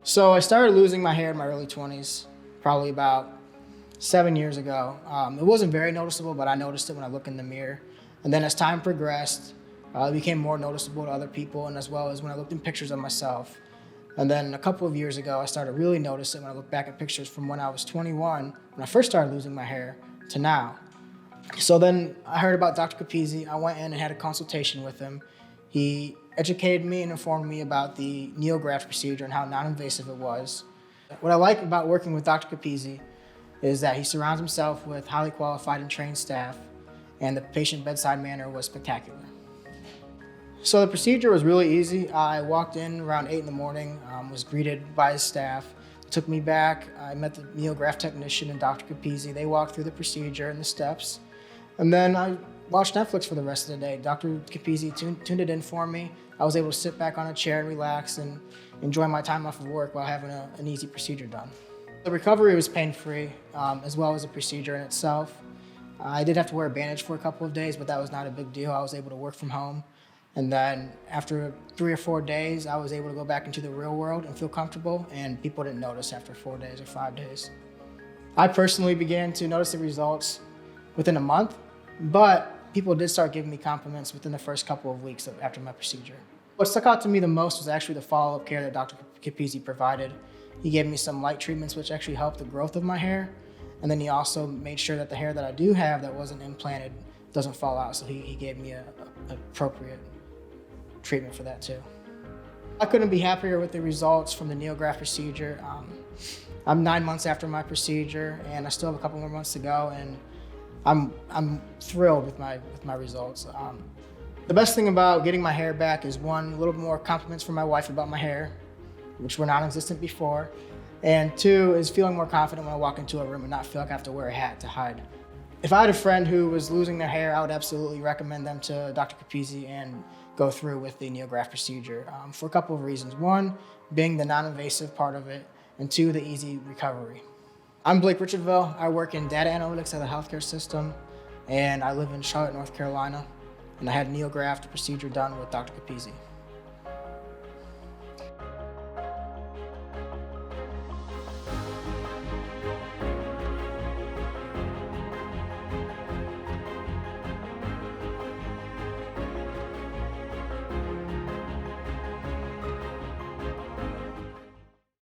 So I started losing my hair in my early 20s, probably about 7 years ago. It wasn't very noticeable, but I noticed it when I look in the mirror. And then as time progressed, it became more noticeable to other people, and as well as when I looked in pictures of myself. And then a couple of years ago, I started really noticing when I look back at pictures from when I was 21, when I first started losing my hair, to now. So then I heard about Dr. Capizzi. I went in and had a consultation with him. He educated me and informed me about the neograft procedure and how non-invasive it was. What I like about working with Dr. Capizzi is that he surrounds himself with highly qualified and trained staff, and the patient bedside manner was spectacular. So the procedure was really easy. I walked in around 8 in the morning, was greeted by his staff, took me back. I met the neograft technician and Dr. Capizzi. They walked through the procedure and the steps. And then I watched Netflix for the rest of the day. Dr. Capizzi tuned it in for me. I was able to sit back on a chair and relax and enjoy my time off of work while having an easy procedure done. The recovery was pain-free, as well as the procedure in itself. I did have to wear a bandage for a couple of days, but that was not a big deal. I was able to work from home. And then after 3 or 4 days, I was able to go back into the real world and feel comfortable, and people didn't notice after 4 days or 5 days. I personally began to notice the results within a month, but people did start giving me compliments within the first couple of weeks after my procedure. What stuck out to me the most was actually the follow-up care that Dr. Capizzi provided. He gave me some light treatments which actually helped the growth of my hair, and then he also made sure that the hair that I do have that wasn't implanted doesn't fall out, so he gave me an appropriate treatment for that too. I couldn't be happier with the results from the neograft procedure. I'm 9 months after my procedure, and I still have a couple more months to go, and I'm thrilled with my results. The best thing about getting my hair back is, one, a little more compliments from my wife about my hair, which were non-existent before, and two is feeling more confident when I walk into a room and not feel like I have to wear a hat to hide. If I had a friend who was losing their hair, I would absolutely recommend them to Dr. Capizzi and go through with the neograft procedure for a couple of reasons. One, being the non-invasive part of it, and two, the easy recovery. I'm Blake Richardville. I work in data analytics at the healthcare system, and I live in Charlotte, North Carolina, and I had a neograft procedure done with Dr. Capizzi.